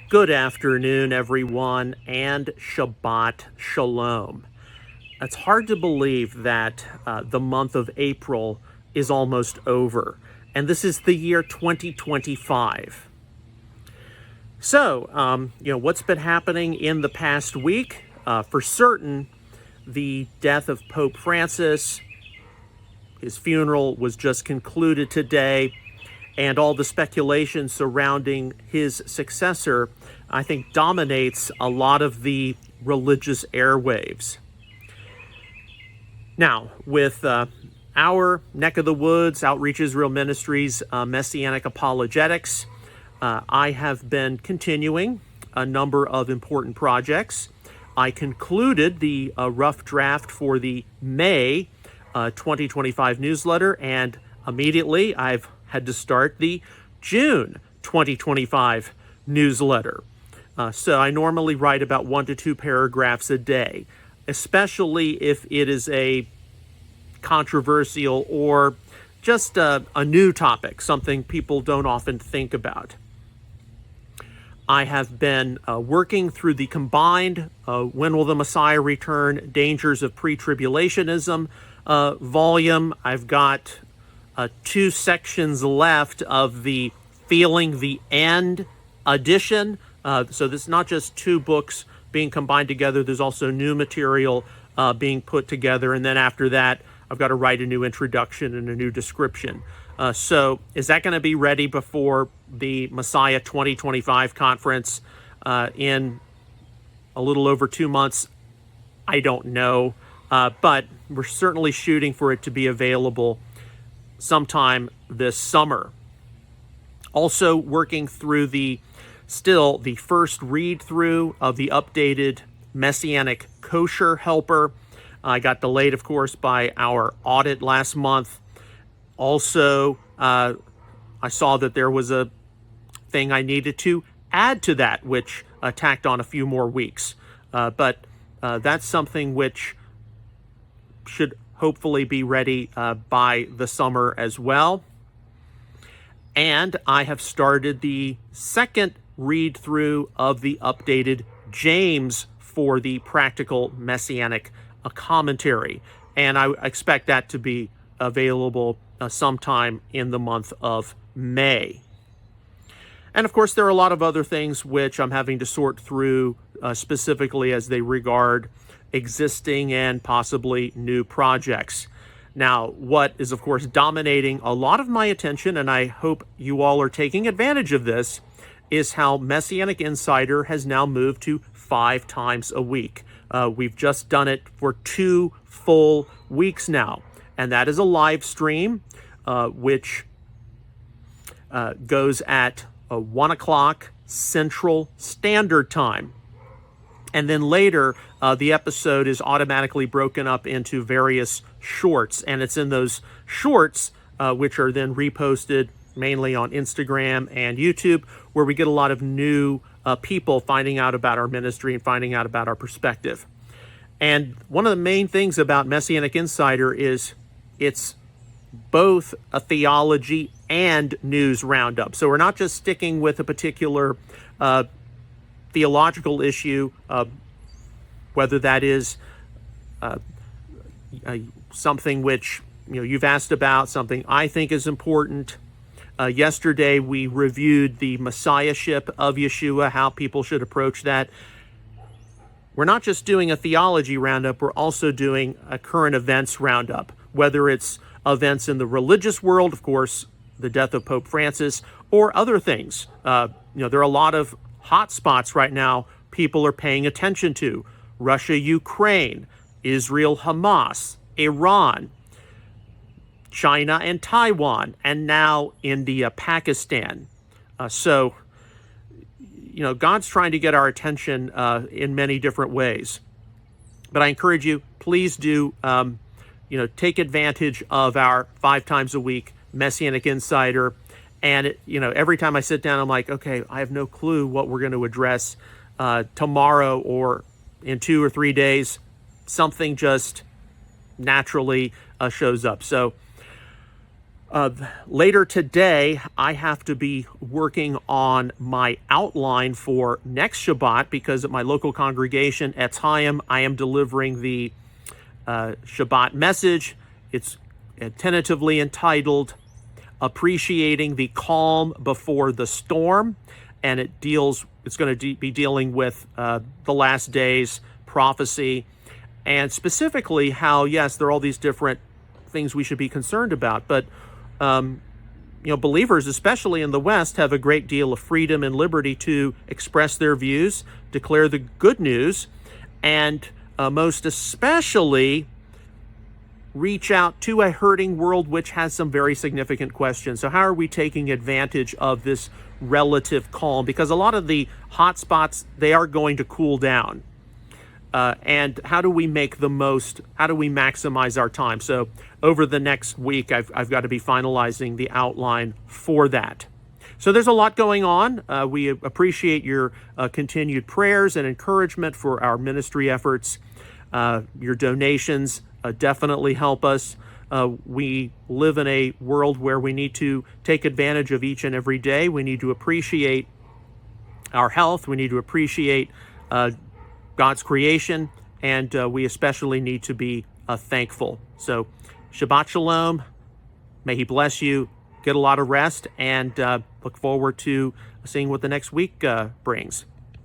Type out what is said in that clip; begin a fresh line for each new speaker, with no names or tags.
Good afternoon, everyone, and Shabbat Shalom. It's hard to believe that the month of April is almost over, and this is the year 2025. So, what's been happening in the past week? For certain, the death of Pope Francis, his funeral was just concluded today, and all the speculation surrounding his successor, I think, dominates a lot of the religious airwaves. Now, with our neck of the woods, Outreach Israel Ministries, Messianic Apologetics, I have been continuing a number of important projects. I concluded the rough draft for the May 2025 newsletter, and immediately I've had to start the June 2025 newsletter. So I normally write about 1 to 2 paragraphs a day, especially if it is a controversial or just a new topic, something people don't often think about. I have been working through the combined When Will the Messiah Return? Dangers of Pre-Tribulationism volume. I've got 2 sections left of the Feeling the End edition. So this is not just 2 books being combined together. There's also new material being put together. And then after that, I've got to write a new introduction and a new description. So is that going to be ready before the Messiah 2025 conference in a little over 2 months? I don't know. But we're certainly shooting for it to be available sometime this summer. Also working through the first read through of the updated Messianic Kosher Helper. I got delayed, of course, by our audit last month. Also, I saw that there was a thing I needed to add to that, which tacked on a few more weeks. But that's something which should hopefully be ready by the summer as well. And I have started the second read through of the updated James for the Practical Messianic Commentary. And I expect that to be available sometime in the month of May. And of course, there are a lot of other things which I'm having to sort through specifically as they regard existing and possibly new projects. Now, what is, of course, dominating a lot of my attention, and I hope you all are taking advantage of this, is how Messianic Insider has now moved to 5 times a week. We've just done it for 2 full weeks now, and that is a live stream, which goes at 1 o'clock Central Standard Time. And then later, the episode is automatically broken up into various shorts. And it's in those shorts, which are then reposted mainly on Instagram and YouTube, where we get a lot of new people finding out about our ministry and finding out about our perspective. And one of the main things about Messianic Insider is it's both a theology and news roundup. So we're not just sticking with a particular theological issue, whether that is something which you've asked about, something I think is important. Yesterday we reviewed the messiahship of Yeshua, how people should approach that. We're not just doing a theology roundup, we're also doing a current events roundup, whether it's events in the religious world, of course, the death of Pope Francis, or other things. There are a lot of hot spots right now people are paying attention to. Russia, Ukraine, Israel, Hamas, Iran, China and Taiwan, and now India, Pakistan. So God's trying to get our attention in many different ways. But I encourage you, please do, take advantage of our 5 times a week Messianic Insider. And, every time I sit down, I'm like, okay, I have no clue what we're going to address tomorrow or in 2 or 3 days. Something just naturally shows up. So Later today, I have to be working on my outline for next Shabbat because at my local congregation at Chaim, I am delivering the Shabbat message. It's tentatively entitled Appreciating the Calm Before the Storm, and it's going to be dealing with the last days, prophecy, and specifically how, yes, there are all these different things we should be concerned about, but believers, especially in the West, have a great deal of freedom and liberty to express their views, declare the good news, and most especially reach out to a hurting world which has some very significant questions. So how are we taking advantage of this relative calm? Because a lot of the hot spots, they are going to cool down. And how do we maximize our time? So over the next week, I've got to be finalizing the outline for that. So there's a lot going on. We appreciate your continued prayers and encouragement for our ministry efforts. Your donations definitely help us. We live in a world where we need to take advantage of each and every day. We need to appreciate our health. We need to appreciate God's creation, and we especially need to be thankful. So Shabbat Shalom. May He bless you. Get a lot of rest, and look forward to seeing what the next week brings.